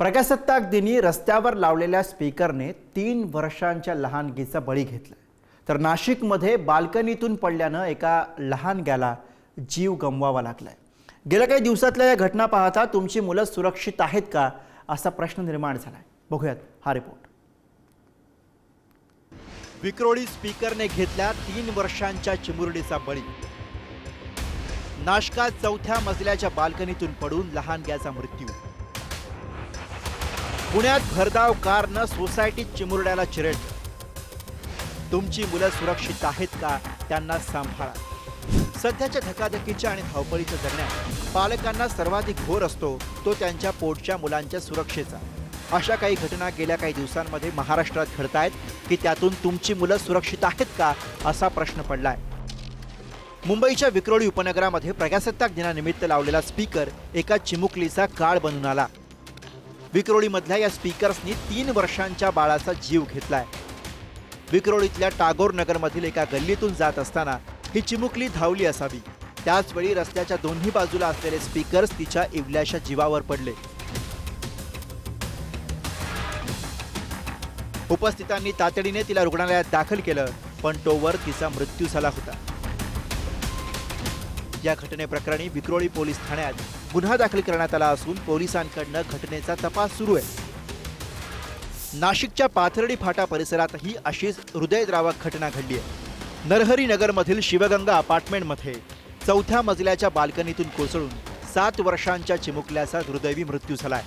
प्रजासत्ताक दिनी रस्त्यावर लावलेल्या स्पीकरने 3 वर्षांच्या लहानगीचा बळी घेतला। तर नाशिकमध्ये बाल्कनीतून पडल्यानं एका लहानग्याला जीव गमवावा लागलाय। गेल्या काही दिवसातल्या या घटना पाहता तुमची मुलं सुरक्षित आहेत का असा प्रश्न निर्माण झालाय। बघूयात हा रिपोर्ट। विक्रोळी स्पीकरने घेतला 3 वर्षांच्या चिमुरडीचा बळी। नाशकात 4थ्या मजल्याच्या बाल्कनीतून पडून लहानग्याचा मृत्यू। पुण्यात भरधाव कारनं सोसायटीत चिमुरड्याला चिरडलं। तुमची मुलं सुरक्षित आहेत का त्यांना सांभाळा। सध्याच्या धकाधकीच्या आणि धावपळीच्या जगण्यात पालकांना सर्वाधिक घोर असतो तो त्यांच्या पोटच्या मुलांच्या सुरक्षेचा। अशा काही घटना गेल्या काही दिवसांमध्ये महाराष्ट्रात घडतायत की त्यातून तुमची मुलं सुरक्षित आहेत का असा प्रश्न पडलाय। मुंबईच्या विक्रोळी उपनगरामध्ये प्रजासत्ताक दिनानिमित्त लावलेला स्पीकर एका चिमुकलीचा काळ बनून आला। विक्रोळीमधल्या या स्पीकर्सनी 3 वर्षांच्या बाळाचा जीव घेतलाय। विक्रोळीतल्या टागोर नगरमधील एका गल्लीतून जात असताना ही चिमुकली धावली असावी। त्याच वेळी रस्त्याच्या दोन्ही बाजूला असलेले स्पीकर्स तिच्या इवल्याशा जीवावर पडले। उपस्थितांनी तातडीने तिला रुग्णालयात दाखल केलं, पण तोवर तिचा मृत्यू झाला होता। या घटनेप्रकरणी विक्रोळी पोलीस ठाण्यात गुन्हा दाखल करण्यात आला असून पोलिसांकडून घटनेचा तपास सुरू आहे। नाशिकच्या पाथर्डी फाटा परिसरातही अशीच हृदयद्रावक घटना घडली आहे। नरहरी नगरमधील शिवगंगा अपार्टमेंटमध्ये 4थ्या मजल्याच्या बाल्कनीतून कोसळून 7 वर्षांच्या चिमुकल्याचा दुर्दैवी मृत्यू झालाय।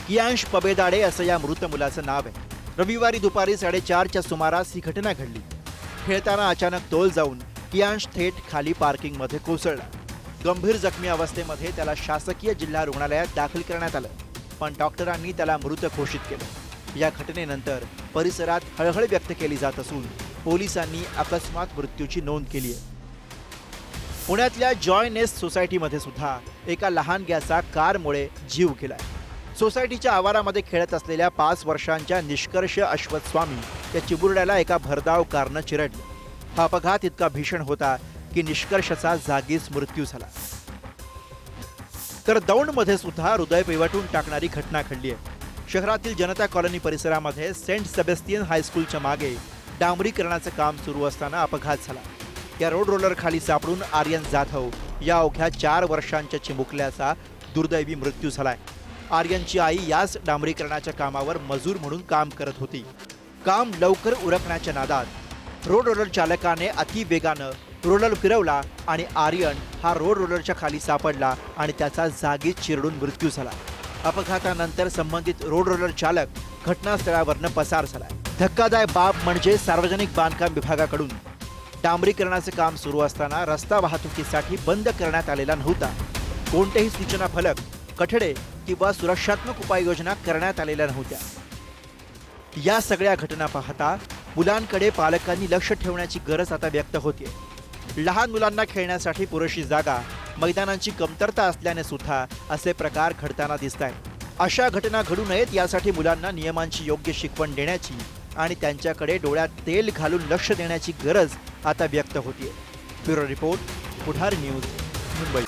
कियांश पबेदाडे असं या मृत मुलाचं नाव आहे। रविवारी दुपारी 4:30च्या सुमारास ही घटना घडली। खेळताना अचानक तोल जाऊन कियांश थेट खाली पार्किंगमध्ये कोसळला। गंभीर जखमी अवस्थेमध्ये त्याला शासकीय जिल्हा रुग्णालयात दाखल करण्यात आलं, पण डॉक्टरांनी त्याला मृत घोषित केलं। या घटनेनंतर परिसरात हळहळ व्यक्त केली जात असून पोलिसांनी अकस्मात मृत्यूची नोंद केली आहे। पुण्यातल्या जॉय नेस्ट सोसायटीमध्ये सुद्धा एका लहानग्याचा कारमुळे जीव गेलाय। सोसायटीच्या आवारामध्ये खेळत असलेल्या 5 वर्षांच्या निष्कर्ष अश्वथ स्वामी या चिमुरड्याला एका भरधाव कारनं चिरडलं। हा अपघात इतका भीषण होता की निष्कर्षचा जागीच मृत्यू झाला। तर दौंडमध्ये सुद्धा हृदय पिवटून टाकणारी घटना घडली आहे। शहरातील जनता कॉलनी परिसरामध्ये सेंट सेबेस्टियन हायस्कूलच्या मागे डांबरीकरणाचं काम सुरू असताना अपघात झाला। या रोड रोलर खाली सापडून आर्यन जाधव या अवघ्या 4 वर्षांच्या चिमुकल्याचा दुर्दैवी मृत्यू झालाय। आर्यनची आई याच डांबरीकरणाच्या कामावर मजूर म्हणून काम करत होती। काम लवकर उरकण्याच्या नादात रोड रोलर चालकाने अति वेगानं रोलर फिरवला आणि आर्यन हा रोड रोलरच्या खाली सापडला आणि त्याचा जागीच चिरडून मृत्यू झाला। अपघातानंतर संबंधित रोड रोलर चालक घटनास्थळावरनं पसार झाला। धक्कादायक बाब म्हणजे सार्वजनिक बांधकाम विभागाकडून डांबरीकरणाचे काम सुरू असताना रस्ता वाहतुकीसाठी बंद करण्यात आलेला नव्हता। कोणतेही सूचना फलक, कठडे किंवा सुरक्षात्मक उपाययोजना करण्यात आलेल्या नव्हत्या। या सगळ्या घटना पाहता मुलांकडे पालकांनी लक्ष ठेवण्याची गरज आता व्यक्त होते। लहान मुलांना खेळण्यासाठी पुरेशी जागा, मैदानांची कमतरता असल्याने सुद्धा असे प्रकार घडताना दिसतायत। अशा घटना घडू नयेत यासाठी मुलांना नियमांची योग्य शिकवण देण्याची आणि त्यांच्याकडे डोळ्यात तेल घालून लक्ष देण्याची गरज आता व्यक्त होते। ब्युरो रिपोर्ट, पुढारी न्यूज, मुंबई।